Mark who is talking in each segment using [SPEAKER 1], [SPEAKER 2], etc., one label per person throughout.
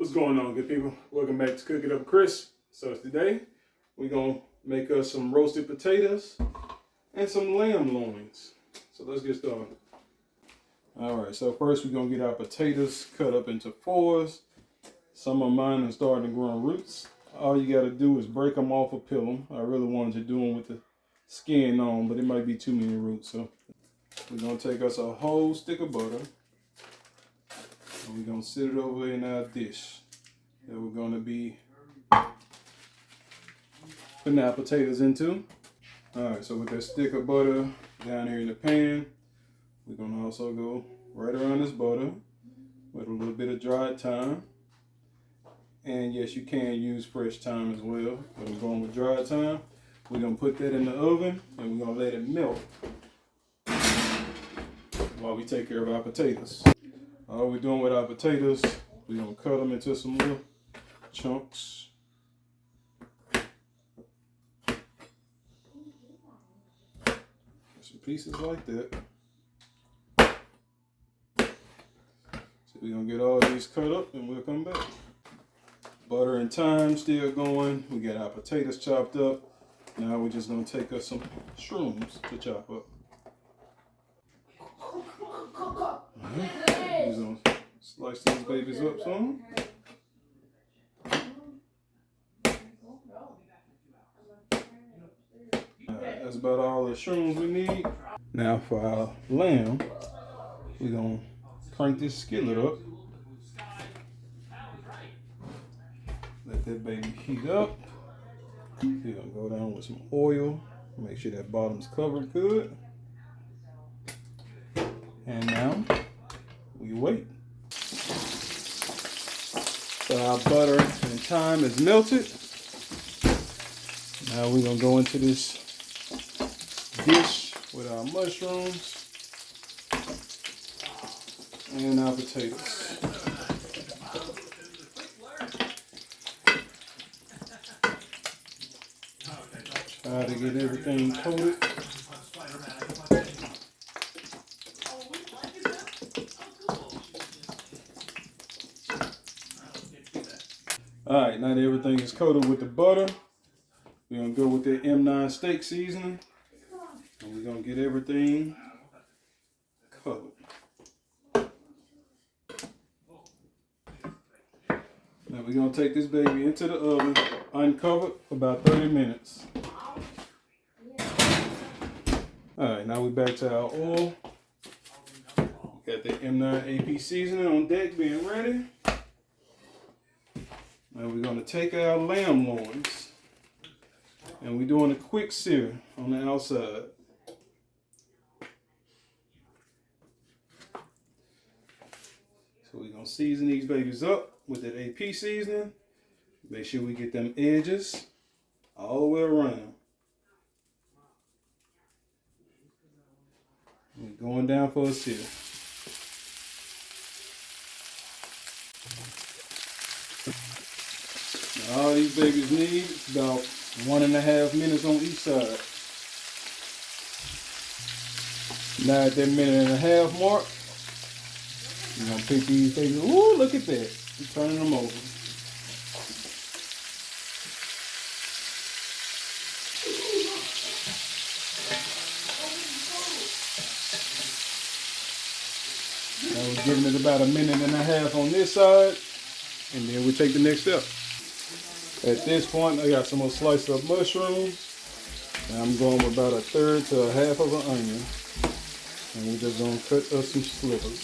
[SPEAKER 1] What's going on, good people? Welcome back to Cook It Up with Chris. So today we're gonna make us some roasted potatoes and some lamb loins. So let's get started. All right, so first we're gonna get our potatoes cut up into fours. Some of mine are starting to grow roots. All you gotta do is break them off or peel them. I really wanted to do them with the skin on, but it might be too many roots. So we're gonna take us a whole stick of butter. And we're gonna sit it over in our dish that we're gonna be putting our potatoes into. All right, so with that stick of butter down here in the pan, we're gonna also go right around this butter with a little bit of dried thyme. And yes, you can use fresh thyme as well, but I'm going with dried thyme. We're gonna put that in the oven and we're gonna let it melt while we take care of our potatoes. All we're doing with our potatoes, we're gonna cut them into some little chunks. Some pieces like that. So we're gonna get all these cut up and we'll come back. Butter and thyme still going. We got our potatoes chopped up. Now we're just gonna take us some shrooms to chop up. We're gonna slice these babies up some. That's about all the shrooms we need. Now for our lamb, we're gonna crank this skillet up. Let that baby heat up. We're gonna go down with some oil. Make sure that bottom's covered good. And now we wait. So our butter and thyme is melted. Now we're gonna go into this dish with our mushrooms and our potatoes. Try to get everything coated. Alright, now that everything is coated with the butter, we're going to go with the M9 steak seasoning. And we're going to get everything covered. Now we're going to take this baby into the oven, uncovered, for about 30 minutes. Alright, now we're back to our oil. Got the M9 AP seasoning on deck being ready. Now we're going to take our lamb loins and we're doing a quick sear on the outside. So we're going to season these babies up with that AP seasoning. Make sure we get them edges all the way around. We're going down for a sear. Now all these babies need is about 1.5 minutes on each side. Now at that 1.5 minute mark, we're gonna pick these babies. Ooh, look at that. We're turning them over. Now we're giving it about 1.5 minutes on this side, and then we take the next step. At this point, I got some more sliced up mushrooms. And I'm going with about 1/3 to 1/2 of an onion. And we're just going to cut up some slivers.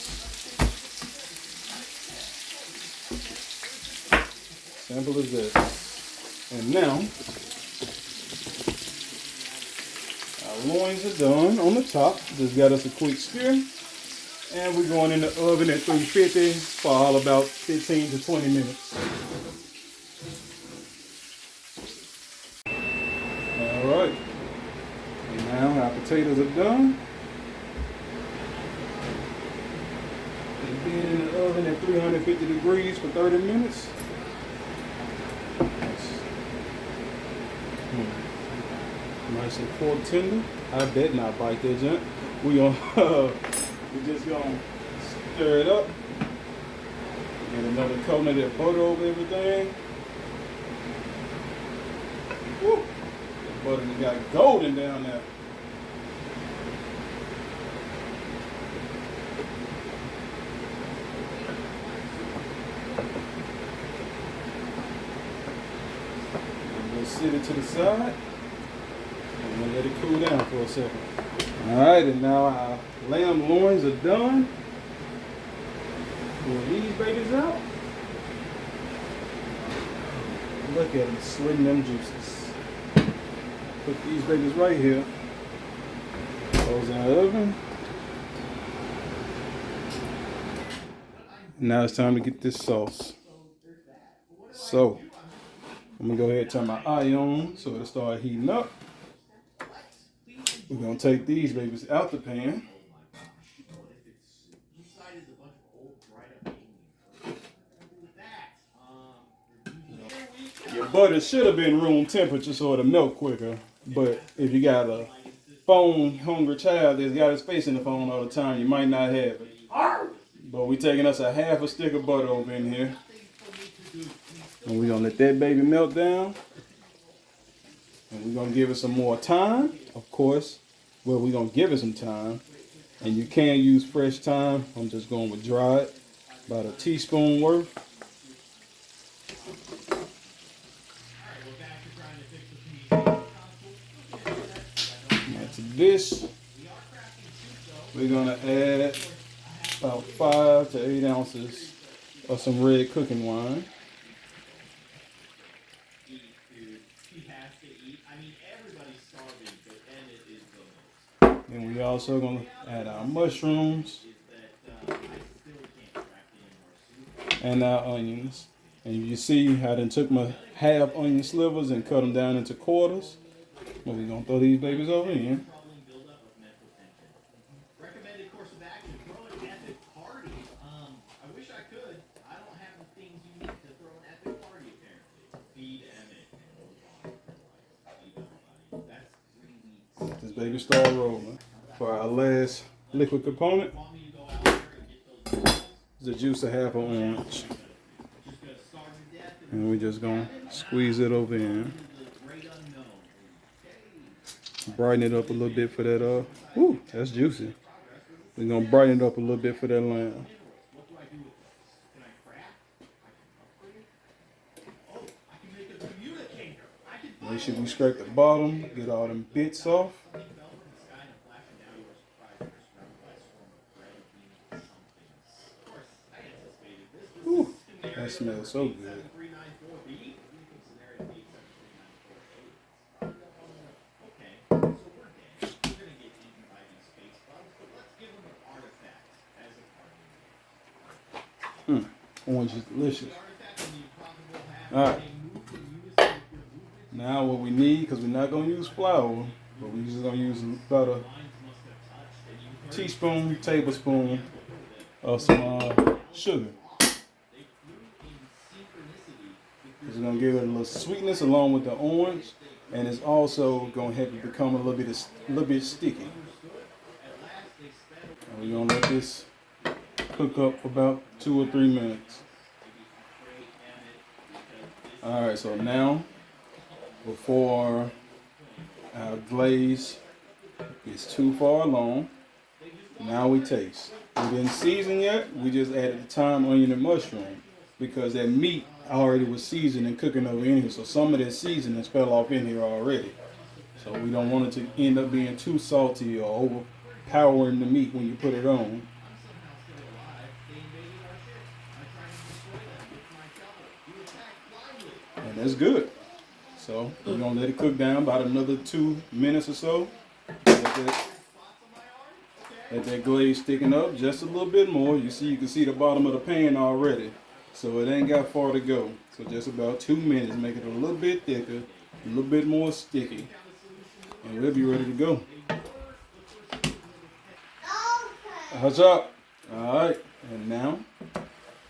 [SPEAKER 1] Simple as that. And now, our loins are done on the top. Just got us a quick sear. And we're going in the oven at 350 for all about 15 to 20 minutes. Alright, and now our potatoes are done. They've been in the oven at 350 degrees for 30 minutes. Nice and fork tender. I bet not bite that junk. We're just gonna stir it up. And another coating of that butter over everything. Woo! The butter got golden down there. We'll sit it to the side. And we'll let it cool down for a second. Alright, and now our lamb loins are done. Pull these babies out. Look at them sweating them juices. Put these babies right here. Close our oven. Now it's time to get this sauce. So, I'm gonna go ahead and turn my eye on so it'll start heating up. We're gonna take these babies out the pan. Your butter should have been room temperature so it'll melt quicker. But if you got a phone hungry child that's got his face in the phone all the time, you might not have it. But we're taking us a half a stick of butter over in here. And we're gonna let that baby melt down. And we're gonna give it some more time, of course. Well, we're gonna give it some time. And you can use fresh thyme. I'm just going with dried, about a teaspoon worth. Now to this, we're gonna add about 5 to 8 ounces of some red cooking wine. And we also gonna add our mushrooms and our onions. And you see how I done took my half onion slivers and cut them down into quarters. Well, we're gonna throw these babies over in. Let this baby start rolling. For our last liquid component, the juice of half an orange. And we're just gonna squeeze it over in. Brighten it up a little bit for that, ooh, that's juicy. We're gonna brighten it up a little bit for that lamb. Make sure we scrape the bottom, get all them bits off. Ooh, that smells so good. Orange is delicious. Alright. Now what we need, because we're not going to use flour, but we're just going to use about a teaspoon, tablespoon of some sugar. It's going to give it a little sweetness along with the orange, and it's also going to help it become a little bit sticky. And we're going to let this cook up for about 2 or 3 minutes. Alright, so now, before our glaze gets too far along, now we taste. We didn't season yet, we just added the thyme, onion, and mushroom because that meat already was seasoned and cooking over in here, so some of that seasoning fell off in here already. So we don't want it to end up being too salty or overpowering the meat when you put it on. And that's good. So we're gonna let it cook down about another 2 minutes or so. Let that glaze thicken up just a little bit more. You can see the bottom of the pan already. So it ain't got far to go. So just about 2 minutes, make it a little bit thicker, a little bit more sticky. And we'll be ready to go. What's up? Alright, and now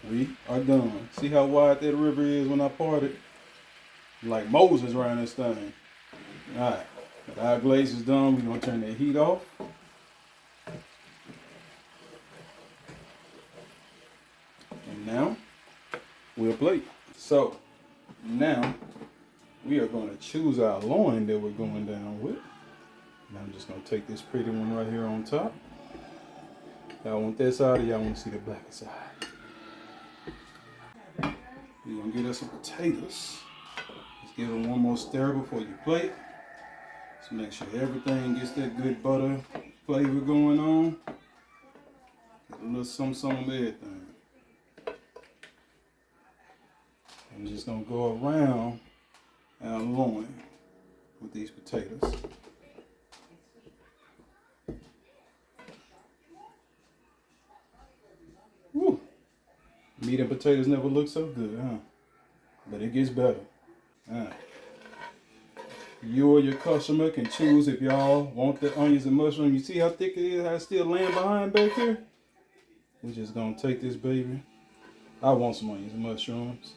[SPEAKER 1] we are done. See how wide that river is when I parted? Like Moses around this thing. Alright, our glaze is done. We're going to turn the heat off. And now we'll plate. So now we are going to choose our loin that we're going down with. Now I'm just going to take this pretty one right here on top. Y'all want that side or y'all want to see the black side? We're going to get us some potatoes. Let's give them one more stir before you plate. So make sure everything gets that good butter flavor going on. Get a little some of everything. I'm just going to go around our loin with these potatoes. Woo. Meat and potatoes never look so good, huh? But it gets better. You or your customer can choose if y'all want the onions and mushrooms. You see how thick it is, how it's still laying behind back here? We're just gonna take this baby. I want some onions and mushrooms.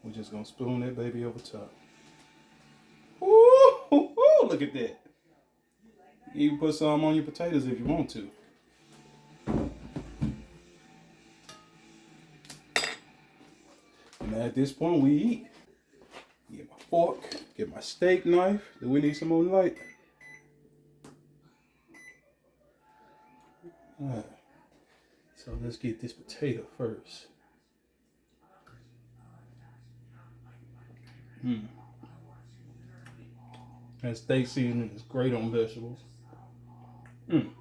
[SPEAKER 1] We're just gonna spoon that baby over top. Ooh, look at that. You can put some on your potatoes if you want to. And at this point, we eat. Get my fork, get my steak knife. Do we need some more light? All right. So let's get this potato first. That steak seasoning is great on vegetables. And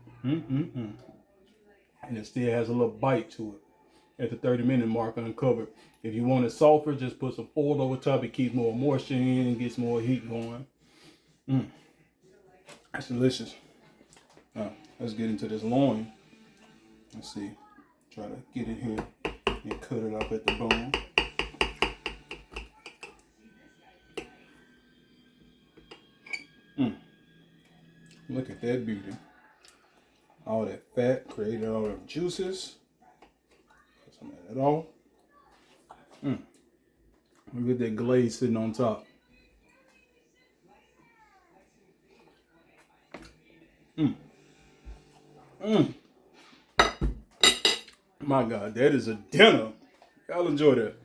[SPEAKER 1] it still has a little bite to it at the 30-minute mark uncovered. If you want it softer, just put some foil over top. It keeps more moisture in and gets more heat going. That's delicious. Let's get into this loin. Let's see. Try to get it here and cut it up at the bone. Look at that beauty. All that fat created all the juices. Put some of that off. Look at that glaze sitting on top. My God, that is a dinner. Y'all enjoy that.